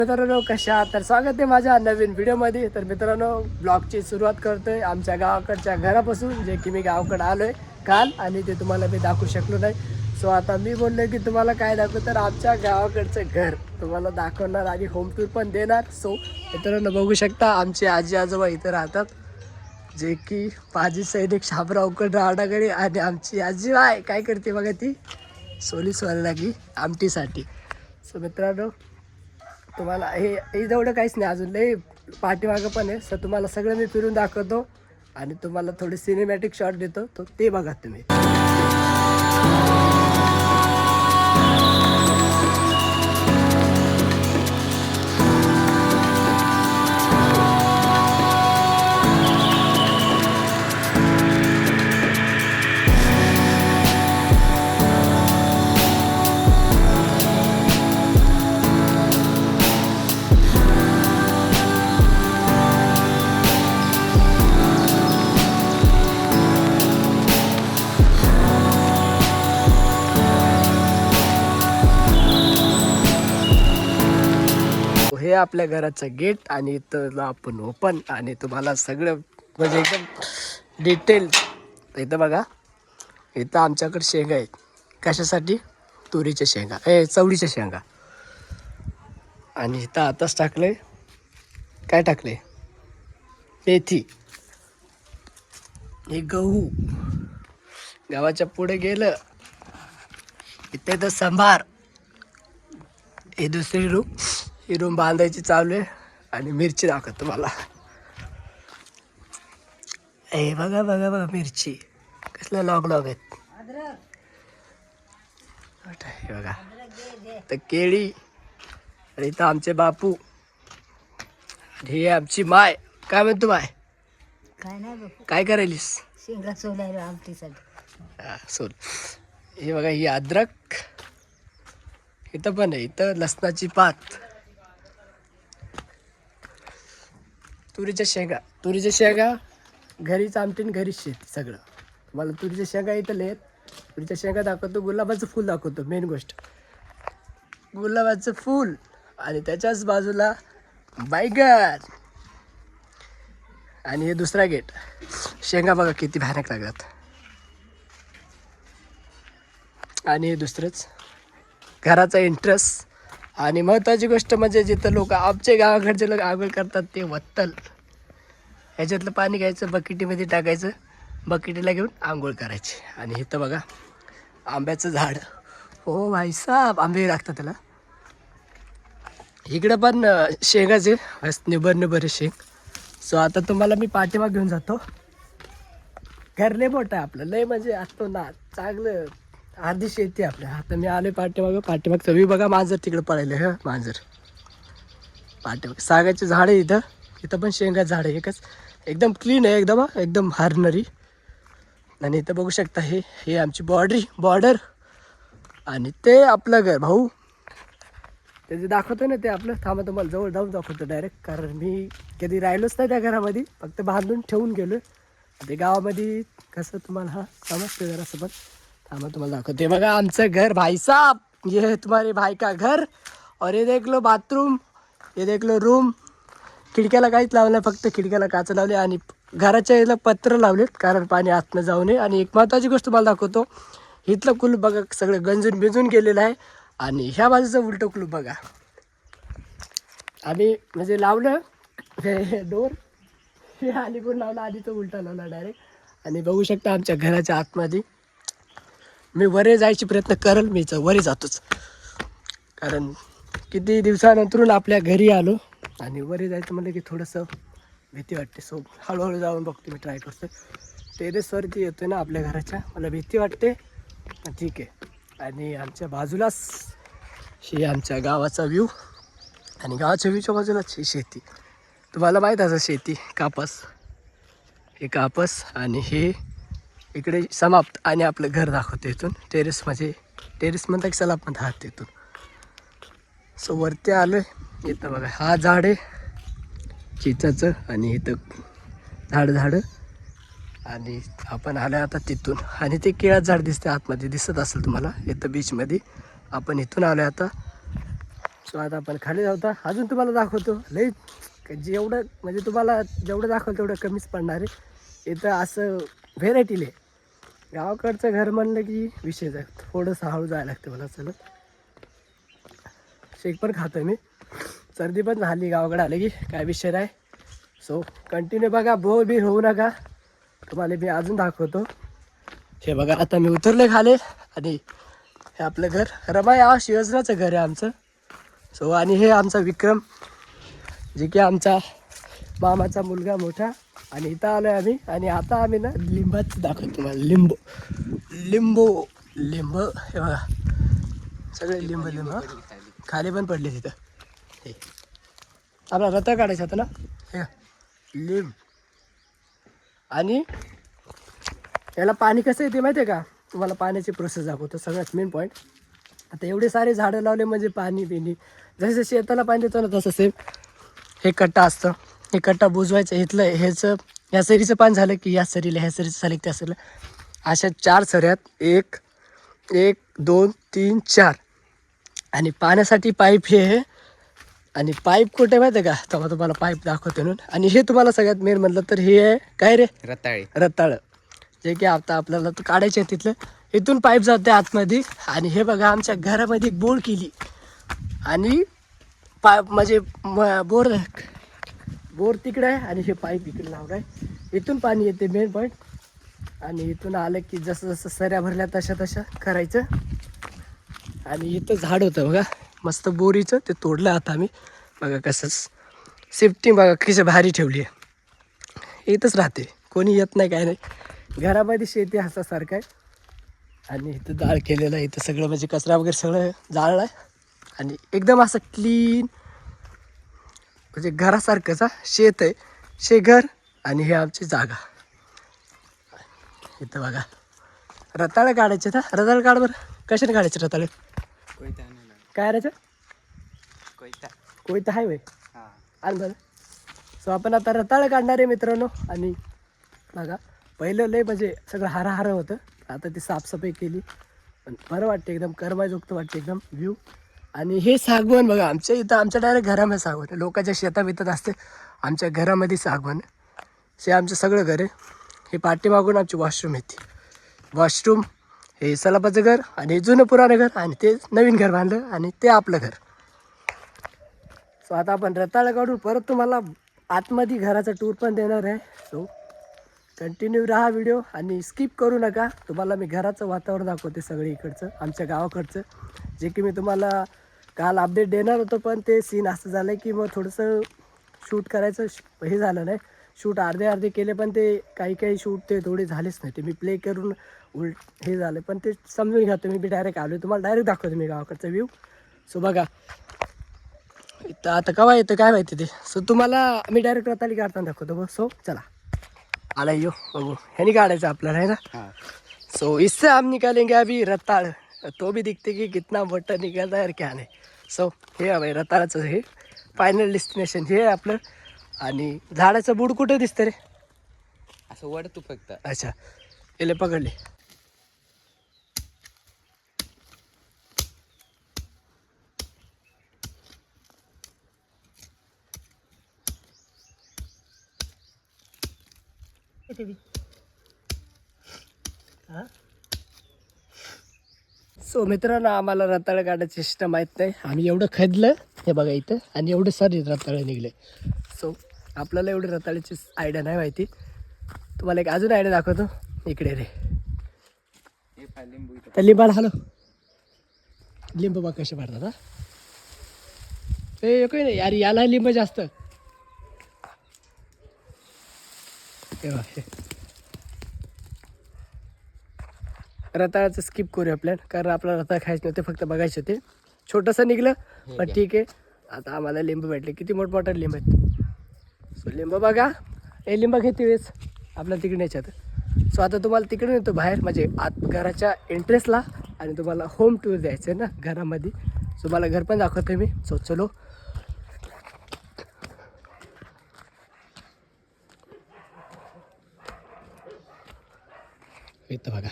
मित्रांनो कशा आहात? तर स्वागत आहे माझ्या नवीन व्हिडिओमध्ये. तर मित्रांनो ब्लॉगची सुरुवात करतोय आमच्या गावाकडच्या घरापासून, जे की मी गावाकडे आलोय काल आणि ते तुम्हाला मी दाखवू शकलो नाही. सो आता मी बोललो की तुम्हाला काय दाखवू, तर आमच्या गावाकडचं घर तुम्हाला दाखवणार आणि होम टूर पण देणार. सो मित्रांनो बघू शकता आमचे आजी आजोबा इथं राहतात, जे की माजी सैनिक शामरावकड राहणाकडे. आणि आमची आजी काय करते बघा, ती सोली सोलायला लागली आमटीसाठी. सो मित्रांनो तुम्हाला हे एवढं काहीच नाही, अजून लई पाठीमागं पण आहे. सर तुम्हाला सगळं मी फिरून दाखवतो आणि तुम्हाला थोडे सिनेमॅटिक शॉट देतो, तो ते बघा तुम्ही. हे आपल्या घराचं गेट आणि इथं आपण ओपन आणि तुम्हाला सगळं म्हणजे एकदम डिटेल. इथं बघा, इथं आमच्याकडे शेंगा आहेत. कशासाठी? तुरीच्या शेंगा, चवळीच्या शेंगा. आणि इथं आताच टाकलंय, काय टाकलंय? मेथी. हे गहू. गावाच्या पुढे गेलं इथे तर सांभार. हे दुसरी रूम, ही रूम बांधायची चालू आहे. आणि मिरची दाखवतो तुम्हाला. हे बघा बघा बघा मिरची कसल्या लॉग आहेत. हे बघा, तर केळी. आणि इथं आमचे बापू. आणि हे आमची माय. काय म्हणतो माय? काय नाही बापू, काय करायलीस? शेंगा सोलायला आमटीसाठी. सोल. हे बघा, ही अद्रक. इथं पण आहे, इथं लसणाची पात. तुरीच्या शेंगा घरीच आमटीन घरीच शेती सगळं. मला तुरीच्या शेंगा इथं लेत. तुरीच्या शेंगा दाखवतो, गुलाबाचं फूल दाखवतो. मेन गोष्ट गुलाबाचं फूल. आणि त्याच्याच बाजूला बैगन. आणि हे दुसरा गेट. शेंगा बघा किती भयानक लागतात. आणि हे दुसरंच घराचा इंटरेस्ट. आणि महत्त्वाची गोष्ट म्हणजे जिथं लोक आमच्या गावाकडचे लोक आंघोळ करतात ते वत्तल. ह्याच्यातलं पाणी घ्यायचं, बकेटीमध्ये टाकायचं, बकेटीला घेऊन आंघोळ करायची. आणि इथं बघा आंब्याचं झाड. हो भाई साहेब, आंबे लागतात त्याला. इकडं पण शेंगाचे निबर शेंग. सो आता तुम्हाला मी पाठीमाग घेऊन जातो. घर लय मोठं आहे आपलं, लय म्हणजे असतो ना चांगलं. अर्धी शेती आपल्या. आता मी आले पाठीमाग तुम्ही बघा, मांजर तिकडे पळायले. ह मांजर पाठीमाग. सागाचे झाड आहे इथं. इथं पण शेंगा झाड आहे एकच, एकदम क्लीन आहे, एकदम हारनरी. आणि इथं बघू शकता हे आमची बॉर्डर. आणि ते आपलं घर भाऊ. ते जे दाखवतो ना ते आपलं. थांबा तुम्हाला जवळ जाऊन दाखवतो डायरेक्ट, कारण मी कधी राहिलोच नाही त्या घरामध्ये, फक्त बांधून ठेवून गेलो. ते गावामध्ये कसं तुम्हाला हा समजते जरासं, पण थांबा तुम्हाला दाखवते. बघा आमचं घर भाई साहब, ये तुम्हारे भाई का घर. और ये देख लो बाथरूम, ये देख लो रूम. खिडक्याला काहीच लावलं नाही, फक्त खिडक्याला काच लावले. आणि घराच्या याला पत्र लावलेत, कारण पाणी आतनं जाऊ नये. आणि एक महत्त्वाची गोष्ट मला दाखवतो, इथलं कुलूप बघा सगळं गंजून बिजून गेलेलं आहे. आणि ह्या बाजूचं उलटं कुलूप बघा. आम्ही म्हणजे लावलं हे डोर, हे अलीकडून लावलं, आधी तो उलटा लावला डायरेक्ट. आणि बघू शकता आमच्या घराच्या आतमध्ये मी वरे जायचे प्रयत्न करेल. मीच वरे जातोच, कारण किती दिवसानंतरून आपल्या घरी आलो. आणि वरे जायचं म्हणलं की थोडंसं भीती वाटते. सो हळूहळू जाऊन बघतो, मी ट्राय करतो. टेरेसवरती येतो ना आपल्या घराच्या, मला भीती वाटते. ठीक आहे. आणि आमच्या बाजूलाच ही आमच्या गावाचा व्ह्यू. आणि गावाच्या व्ह्यूच्या बाजूलाच ही शेती. तुम्हाला माहीत असं शेती कापस, हे कापस. आणि हे इकडे समाप्त. आणि आपलं घर दाखवतो इथून. टेरेस म्हणता की सलाप म्हणता हात इथून. सो वरती आलो आहे. इथं बघा हा झाड आहे चिंचाचं, आणि इथं झाडं. आणि आपण आलो आता तिथून. आणि ते केळाचं झाड दिसते आतमध्ये, दिसत असेल तुम्हाला इथं बीचमध्ये. आपण इथून आलो आता सो आता आपण खाली जाऊता अजून तुम्हाला दाखवतो लई जेवढं म्हणजे तुम्हाला जेवढं दाखवलं तेवढं कमीच पडणार आहे. इथं असं व्हेरायटीले गावाकडचं घर म्हणलं की विशेष आहे. थोडंसं हळू जायला लागतं मला चलत. शेक पण खातो मी. सर्दी पण झाली गावाकडे आले की काय विषय नाही. सो कंटिन्यू बघा बोर बी होऊ नका. तुम्हाला मी अजून दाखवतो. हे बघा आता मी उतरले खाले आणि हे आपलं घर रमाई आवास योजनाचं घर आहे आमचं. सो आणि हे आमचा विक्रम जे की आमचा मामाचा मुलगा मोठा. आणि इथं आलो आहे आम्ही आणि आता आम्ही ना लिंबाचं दाखवतो तुम्हाला. लिंबू हे बघा सगळे लिंब खाली पण पडले तिथं. हे आपला रता काढायचा होता ना. हे लिंब आणि याला पाणी कसं येते माहिती आहे का. तुम्हाला पाण्याची प्रोसेस दाखवतो सगळ्यात मेन पॉईंट. आता एवढे सारे झाडं लावले म्हणजे पाणी बिणी जसं शेताला पाणी देतो ना तसं सेम हे कट्टा असतं. हे कट्टा बुजवायचं. इथलं ह्याचं या सरीचं पाणी झालं की या सरीला, ह्या सरीचं झालं की त्या सरीला, अशा 4 सऱ्यात 1 2 3 4. आणि पाण्यासाठी पाईप हे आहे. आणि पाईप कुठे माहिती आहे का. तेव्हा तुम्हाला पाईप दाखवतो म्हणून. आणि हे तुम्हाला सगळ्यात मेन म्हटलं तर हे आहे काय रे रताळं जे की आता आपल्याला तर काढायचे आहे तिथलं. इथून पाईप जाते आतमध्ये. आणि हे बघा आमच्या घरामध्ये एक बोर केली आणि पाईप म्हणजे बोर तिकडे आहे आणि हे पाईप इकडे लावलं आहे. इथून पाणी येते मेन पॉईंट. आणि इथून आलं की जसं जसं सऱ्या भरल्या तशा करायचं. आणि इथं झाड होतं बघा मस्त बोरीचं ते तोडलं आता आम्ही. बघा कसंच सेफ्टी बघा कशी भारी ठेवली आहे. इथंच राहते कोणी येत नाही काय नाही. घरामध्ये शेती हसासारखं आहे. आणि इथं जाळ केलेलं आहे. इथं सगळं म्हणजे कचरा वगैरे सगळं जाळलं आहे. आणि एकदम असं क्लीन म्हणजे घरासारखंच शेत आहे. शेघर आणि हे आमची जागा. इथं बघा रताळं काढायचे ना. रताळं काढ बरं. कशाने काढायचे रताळे. काय करायचं कोयता आहे वय आण बरं. सो आपण आता रताळं काढणार आहे मित्रांनो. आणि बघा पहिलं लय म्हणजे सगळं हारा होतं. आता ती साफसफाई केली पण बरं वाटते एकदम करमायुक्त वाटते एकदम व्ह्यू. आणि हे सागवण बघा आमच्या इथं आमच्या डायरेक्ट घरामध्ये सागवण. लोकांच्या शेता बितात असते आमच्या घरामध्ये सागवण. हे आमचं सगळं घर आहे. हे पाठीमागून आमची वॉशरूम येते. वॉशरूम हे सलापाचं घर आणि जुनं पुराणं घर आणि ते नवीन घर बांधलं आणि ते आपलं घर. सो आता आपण रताळं काढून परत तुम्हाला आतमध्ये घराचा टूर पण देणार आहे. सो कंटिन्यू राहा व्हिडिओ आणि स्किप करू नका. तुम्हाला मी घराचं वातावरण दाखवते सगळं इकडचं आमच्या गावाकडचं. जे की मी तुम्हाला काल अपडेट देणार होतो पण ते सीन असं झालं की मग थोडंसं शूट करायचं हे झालं नाही. शूट अर्धे केले पण ते काही शूट ते थोडे झालेच नाही. ते मी प्ले करून हे झालं पण ते समजून घ्या तुम्ही. मी डायरेक्ट आलो तुम्हाला डायरेक्ट दाखवतो मी गावाकडचा व्ह्यू. सो बघा इथं आता केव्हा येतं काय माहिती ते. सो तुम्हाला मी डायरेक्ट रताळी काढताना दाखवतो बघ. सो चला आला यो बघू ह्यानी काढायचं आपल्याला है ना. सो इससे हम निकालेंगे अभी रताळ. तो भी दिखते की कितना मोठा निघाला यार क्या नाही. सो हे आहे रताळाचं हे फायनल डेस्टिनेशन हे आहे आपलं. आणि झाडाचं बूड कुठे दिसतं रे असं वड तू फक्त. अच्छा याला पकडले. सो मित्रांनो आम्हाला रताळं काढायचं सिस्टम माहीत नाही. आम्ही एवढं खदलं हे बघा इथं आणि एवढे सारे रताळे निघले. सो आपल्याला एवढे रताळ्याची आयडिया नाही माहिती. तुम्हाला एक अजून आयडिया दाखवतो. इकडे रे त्या लिंबाला हॅलो लिंब बघ कसे मारतात. हे काही नाही यार याला लिंब जास्त. हे बघ हे रताळाचं स्किप करूया प्लॅन कारण आपल्याला रताळ खायचं नव्हते फक्त बघायचे होते. छोटंसं निघलं पण ठीक आहे. आता आम्हाला लिंब भेटले किती मोठमोठे लिंब आहेत. सो लिंब बघा हे लिंब घेते वेळेस आपल्या तिकडे याच्यात. सो आता तुम्हाला तिकडे नेतो बाहेर म्हणजे आत घराच्या एंट्रेसला आणि तुम्हाला होम टूर द्यायचं आहे ना घरामध्ये. सो मला घर पण दाखवतो मी. सो चलो इथं बघा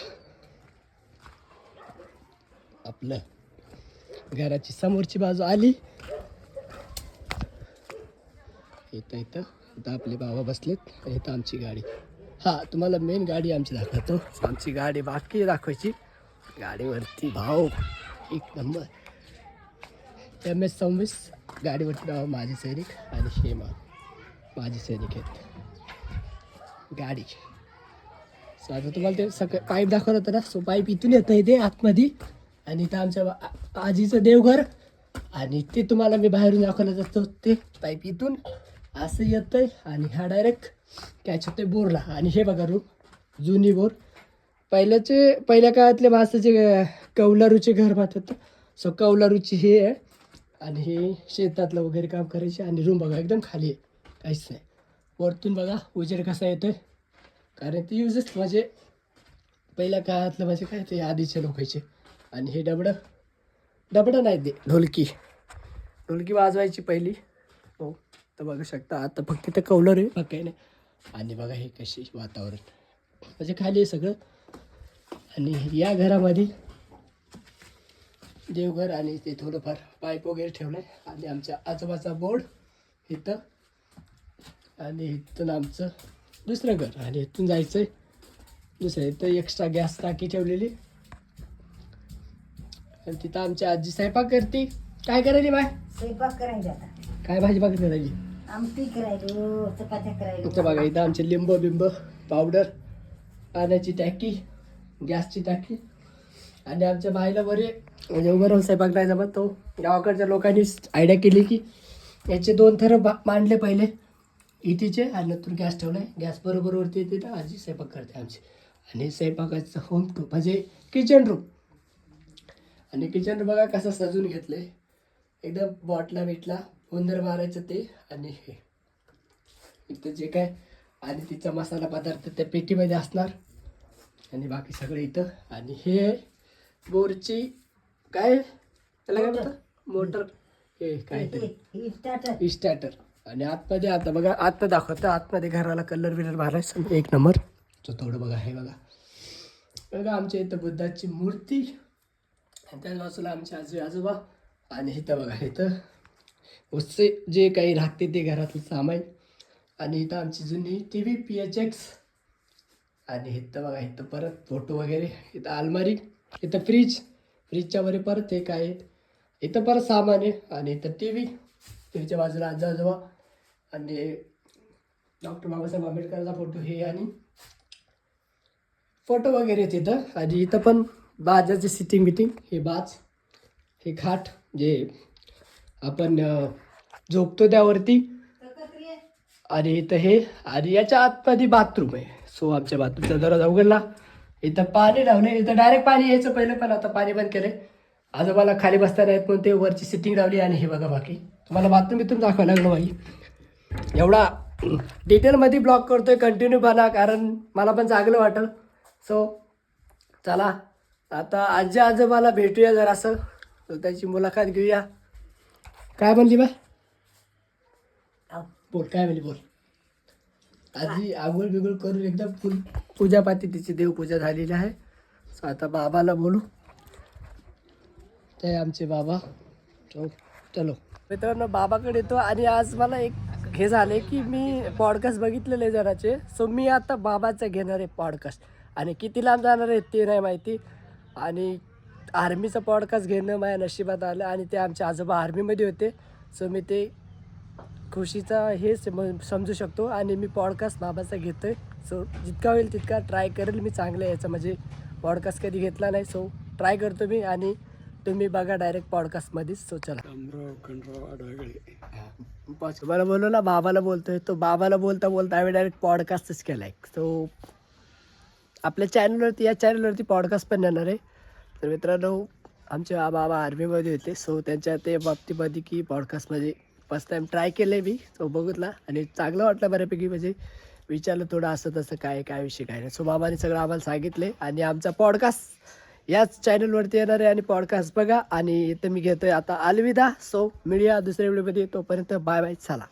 आपलं घराची समोरची बाजू आली इथं आपले बाबा बसलेत आणि इथं आमची गाडी. हा तुम्हाला मेन गाडी आमची दाखवतो. आमची गाडी बाकी दाखवायची. गाडीवरती भाऊ एक नंबर MS-26 गाडीवरती नाव माझे सैनिक आणि हे माझे सैनिक आहेत गाडी. सो आता तुम्हाला ते सगळं पाईप दाखवलं होतं ना. सो पाईप इथून येतं इथे आतमध्ये आणि इथं आमच्या आजीचं देवघर आणि ते तुम्हाला मी बाहेरून दाखवलं जातो. ते पाईप इथून असं येतंय आणि हा डायरेक्ट कॅच होतोय बोरला. आणि हे बघा रूम जुनी बोर. पहिल्या काळातले माणसाचे कौलारूचे घर बांधत. सो कौलारूची हे आहे आणि हे शेतातलं वगैरे काम करायचे. आणि रूम बघा एकदम खाली आहे, काहीच नाही. वरतून बघा उजेड कसा येतोय, कारण ते युजच म्हणजे पहिल्या काळातलं म्हणजे काय ते आधीचे लोकांचे. आणि हे डबडं नाही ते ढोलकी वाजवायची पहिली. हो तर बघू शकता. आता फक्त तिथं कौलर आहे, बाकी काही नाही. आणि बघा हे कशी वातावरण म्हणजे खाली आहे सगळं. आणि या घरामध्ये देवघर आणि ते थोडंफार पाईप वगैरे ठेवलं आहे. आणि आमच्या आजोबाचा बोर्ड इथं आणि इथून आमचं दुसरं घर. आणि इथून जायचं आहे दुसरं. इथं एक्स्ट्रा गॅस टाकी ठेवलेली आणि तिथं आमची आजी स्वयंपाक करते. काय करायली बाय? स्वयंपाक करायचा आता. काय भाजी भाकरी करायली? आमटी करायलो, चपात्या करायलो. इथं बघा इथं आमचे लिंब बिंब पावडर, पाण्याची टाकी, गॅसची टाकी. आणि आमच्या बाईला बरे म्हणजे उभं राहून स्वयंपाक नाही जमत. तो गावाकडच्या लोकांनी आयडिया केली की याचे 2 थरं मांडले पहिले इथेचे आणि नंतर गॅस ठेवलाय. गॅस बरोबरवरती येते तर आजी स्वयंपाक करते आमची. आणि स्वयंपाकाचं होम टू म्हणजे किचन रूम. आणि किचन रूम बघा कसं सजून घेतलंय एकदम. बॉटला बिटला उंदर मारायचं ते. आणि हे इथं जे काय आणि तिचा मसाला पदार्थ त्या पेटीमध्ये असणार. आणि बाकी सगळं इथं. आणि हे बोरची काय त्याला काय म्हणतात मोटर, हे काहीतरी स्टार्टर. आणि आतमध्ये आता बघा आत दाखवतं. आतमध्ये घराला कलर बिलर मारायचं एक नंबर. तो थोडं बघा हे बघा आमच्या इथं बुद्धाची मूर्ती. आणि त्याच बाजूला आमचे आजोबा. आणि इथं बघा इथं उससे जे काही लागते ते घरातलं सामान. आणि इथं आमची जुनी TV PHX. आणि इथं बघा इथं परत फोटो वगैरे. इथं अलमारी, इथं फ्रीजच्या वर परत हे काय इथं परत सामान आहे. आणि इथं टीव्हीच्या बाजूला आजोबा. आणि डॉक्टर बाबासाहेब आंबेडकरचा फोटो हे आणि फोटो वगैरे तिथं. आणि इथं पण बाजाचे सिटिंग बिटिंग. हे बाज, हे खाट जे आपण झोपतो त्यावरती. आणि इथं हे. आणि याच्या आतमध्ये बाथरूम आहे. सो आमच्या बाथरूमचा दरवाजा उघडला. इथं पाणी लावले. इथं डायरेक्ट पाणी यायचं पहिलं, पण आता पाणी बंद केलंय. आजोबाला खाली बसता नाहीत म्हणून ते वरची सिटिंग लावली. आणि हे बघा बाकी तुम्हाला बाथरूम इथून दाखवायला लागलं बाई. एवढा डिटेलमध्ये ब्लॉग करतोय कंटिन्यू बना, कारण मला पण चांगलं वाटलं. सो चला आता आजी आजोबाला भेटूया जरासं. त्याची मुलाखत घेऊया. काय म्हणली बाय? बोल काय म्हणली बोल. आजी आंघोळ बिघोळ करून एकदम फुल पूजापाती तिची देवपूजा झालेली आहे. सो आता बाबाला बोलू. ते आमचे बाबा. चलो मित्रांनो बाबाकडे येतो. आणि आज मला एक हे झाले की मी पॉडकास्ट बघितलेले जराचे. सो मी आता बाबाचं घेणार आहे पॉडकास्ट. आणि किती लांब जाणार आहे ते नाही माहिती. आणि आर्मीचं पॉडकास्ट घेणं माझ्या नशिबात आलं. आणि ते आमचे आजोबा आर्मीमध्ये होते. सो मी ते खुशीचा हे समजू शकतो. आणि मी पॉडकास्ट बाबाचा घेतो आहे. सो जितका होईल तितका ट्राय करेल मी चांगलं याचं, म्हणजे पॉडकास्ट कधी घेतला नाही. सो ट्राय करतो मी. आणि तुम्ही बघा डायरेक्ट पॉडकास्टमध्येच. सो चला. मला बोललो ना बाबाला बोलतोय, तो बाबाला बोलता आम्ही डायरेक्ट पॉडकास्टच केला आहे. सो आपल्या चॅनलवरती या चॅनलवरती पॉडकास्ट पण येणार आहे. तर मित्रांनो आमचे बाबा आर्मीमध्ये होते. सो त्यांच्या ते बाबतीमध्ये की पॉडकास्टमध्ये फर्स्ट टाईम ट्राय केलं आहे मी. सो बघितला आणि चांगलं वाटलं बऱ्यापैकी. म्हणजे विचारलं थोडं असं तसं काय विषय काय नाही. सो बाबाने सगळं आम्हाला सांगितले. आणि आमचा पॉडकास्ट याच चॅनलवरती येणार आहे. आणि पॉडकास्ट बघा. आणि इथं मी घेतोय आता अलविदा. सो मिळूया दुसऱ्या व्हिडिओमध्ये. तोपर्यंत बाय बाय. चला.